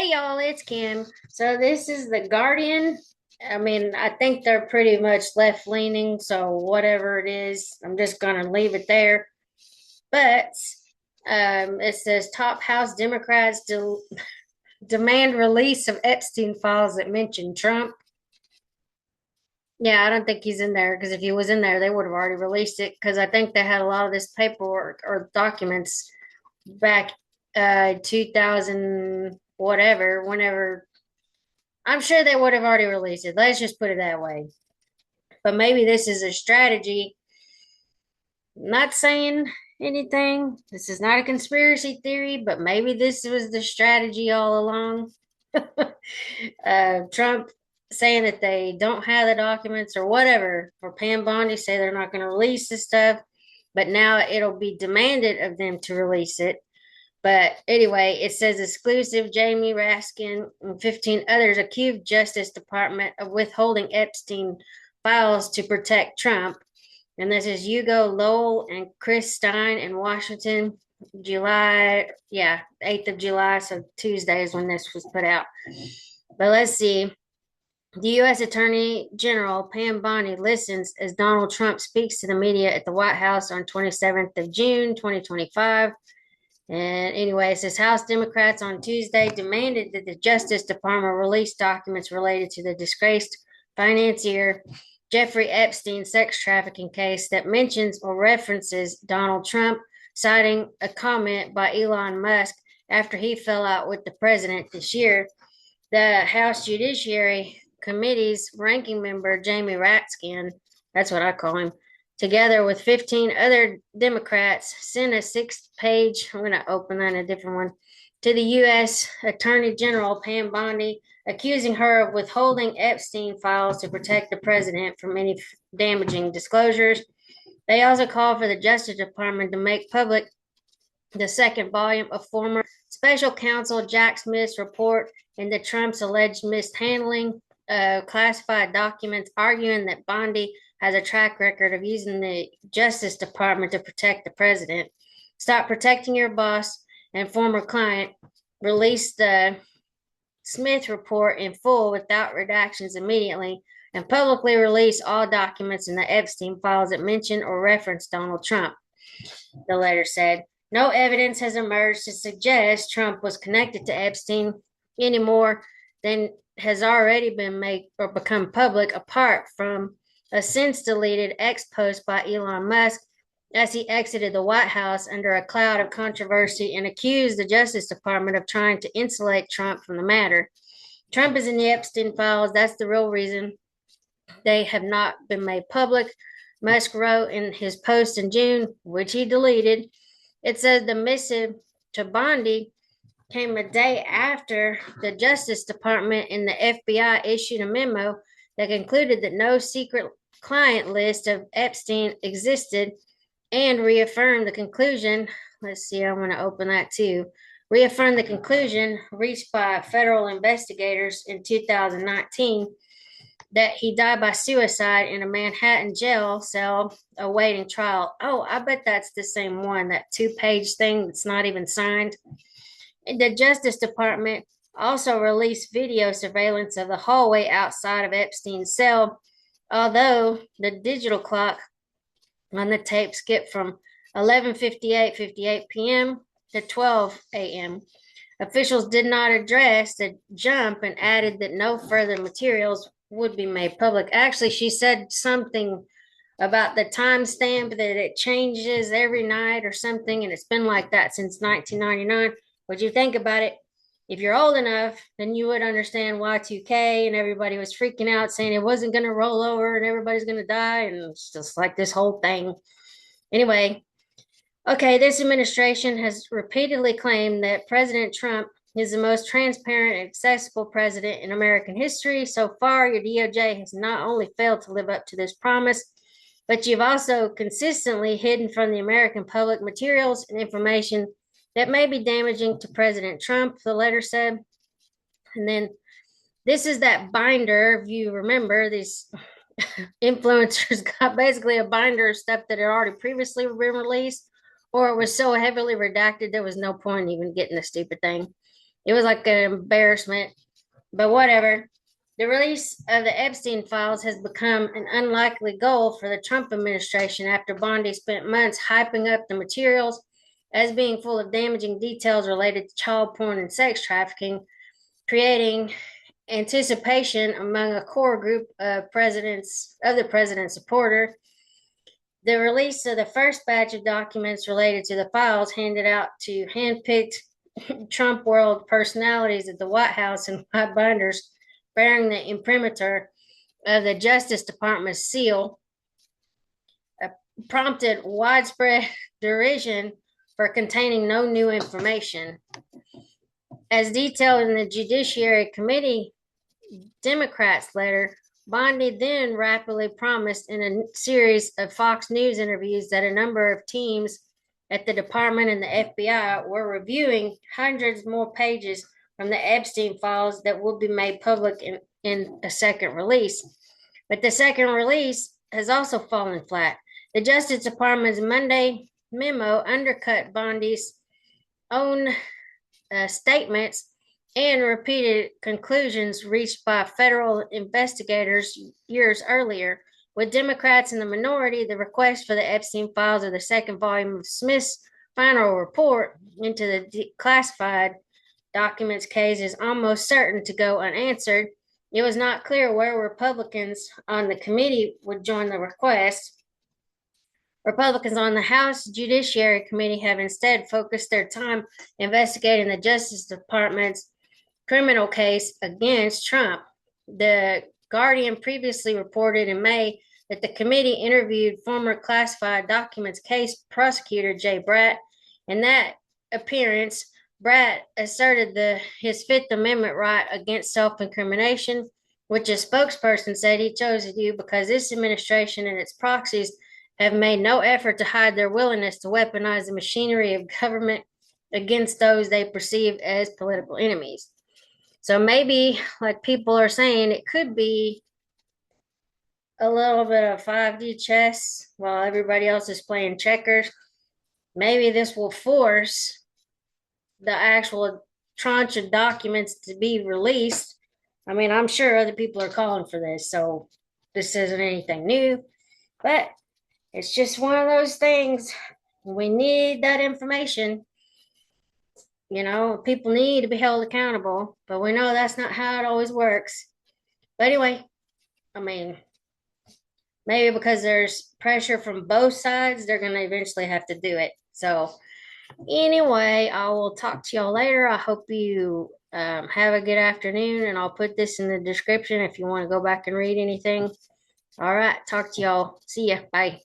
Hey y'all, it's Kim. So this is the Guardian. I mean, I think they're pretty much left leaning, so whatever it is, I'm just gonna leave it there. But it says top House Democrats demand release of Epstein files that mention Trump. Yeah, I don't think he's in there because if he was in there, they would have already released it because I think they had a lot of this paperwork or documents back 2000 whatever, whenever I'm sure they would have already released it. Let's just put it that way. But maybe this is a strategy. Not saying anything. This is not a conspiracy theory, but maybe this was the strategy all along. Trump saying that they don't have the documents or whatever for Pam Bondi, say they're not going to release this stuff, but now it'll be demanded of them to release it. But anyway, it says exclusive Jamie Raskin and 15 others accused Justice Department of withholding Epstein files to protect Trump. And this is Hugo Lowell and Chris Stein in Washington, July, 8th of July. So Tuesday is when this was put out. But let's see. The U.S. Attorney General Pam Bondi listens as Donald Trump speaks to the media at the White House on 27th of June, 2025. And anyway, it says House Democrats on Tuesday demanded that the Justice Department release documents related to the disgraced financier Jeffrey Epstein sex trafficking case that mentions or references Donald Trump, citing a comment by Elon Musk after he fell out with the president this year. The House Judiciary Committee's ranking member, Jamie Raskin, that's what I call him, together with 15 other Democrats, sent a 6-page, I'm going to open that in a different one, to the U.S. Attorney General Pam Bondi, accusing her of withholding Epstein files to protect the president from any damaging disclosures. They also called for the Justice Department to make public the second volume of former special counsel Jack Smith's report into Trump's alleged mishandling of classified documents, arguing that Bondi has a track record of using the Justice Department to protect the president. Stop protecting your boss and former client. Release the Smith report in full without redactions immediately, and publicly release all documents in the Epstein files that mention or reference Donald Trump, the letter said. No evidence has emerged to suggest Trump was connected to Epstein any more than has already been made or become public, apart from a since deleted ex post by Elon Musk as he exited the White House under a cloud of controversy and accused the Justice Department of trying to insulate Trump from the matter. Trump is in the Epstein files. That's the real reason they have not been made public. Musk wrote in his post in June, which he deleted. It said the missive to Bondi came a day after the Justice Department and the FBI issued a memo that concluded that no secret client list of Epstein existed and reaffirmed the conclusion. Let's see, I want to open that too. Reaffirmed the conclusion reached by federal investigators in 2019 that he died by suicide in a Manhattan jail cell awaiting trial. Oh, I bet that's the same one, that 2-page thing that's not even signed. The Justice Department also released video surveillance of the hallway outside of Epstein's cell, although the digital clock on the tape skipped from 11:58 p.m. to 12 a.m. Officials did not address the jump and added that no further materials would be made public. Actually, she said something about the timestamp that it changes every night or something, and it's been like that since 1999. What you think about it? If you're old enough, then you would understand Y2K, and everybody was freaking out saying it wasn't going to roll over and everybody's going to die, and it's just like this whole thing. Anyway, okay, this administration has repeatedly claimed that President Trump is the most transparent and accessible president in American history. So far, your DOJ has not only failed to live up to this promise, but you've also consistently hidden from the American public materials and information that may be damaging to President Trump, the letter said. And then this is that binder. If you remember, these influencers got basically a binder of stuff that had already previously been released, or it was so heavily redacted there was no point even getting the stupid thing. It was like an embarrassment, but whatever. The release of the Epstein files has become an unlikely goal for the Trump administration after Bondi spent months hyping up the materials as being full of damaging details related to child porn and sex trafficking, creating anticipation among a core group of the president's supporter. The release of the first batch of documents related to the files handed out to handpicked Trump world personalities at the White House in white binders bearing the imprimatur of the Justice Department's seal prompted widespread derision for containing no new information. As detailed in the Judiciary Committee Democrats' letter, Bondi then rapidly promised in a series of Fox News interviews that a number of teams at the department and the FBI were reviewing hundreds more pages from the Epstein files that will be made public in a second release. But the second release has also fallen flat. The Justice Department's Monday memo undercut Bondi's own statements and repeated conclusions reached by federal investigators years earlier. With Democrats in the minority, the request for the Epstein files of the second volume of Smith's final report into the classified documents case is almost certain to go unanswered. It was not clear where Republicans on the committee would join the request. Republicans on the House Judiciary Committee have instead focused their time investigating the Justice Department's criminal case against Trump. The Guardian previously reported in May that the committee interviewed former classified documents case prosecutor Jay Bratt. In that appearance, Bratt asserted his Fifth Amendment right against self-incrimination, which a spokesperson said he chose to do because this administration and its proxies have made no effort to hide their willingness to weaponize the machinery of government against those they perceive as political enemies. So maybe, like people are saying, it could be a little bit of 5D chess while everybody else is playing checkers. Maybe this will force the actual tranche of documents to be released. I mean, I'm sure other people are calling for this, so this isn't anything new, but it's just one of those things. We need that information. You know, people need to be held accountable, but we know that's not how it always works. But anyway, I mean, maybe because there's pressure from both sides, they're going to eventually have to do it. So, anyway, I will talk to y'all later. I hope you have a good afternoon, and I'll put this in the description if you want to go back and read anything. All right, talk to y'all. See ya. Bye.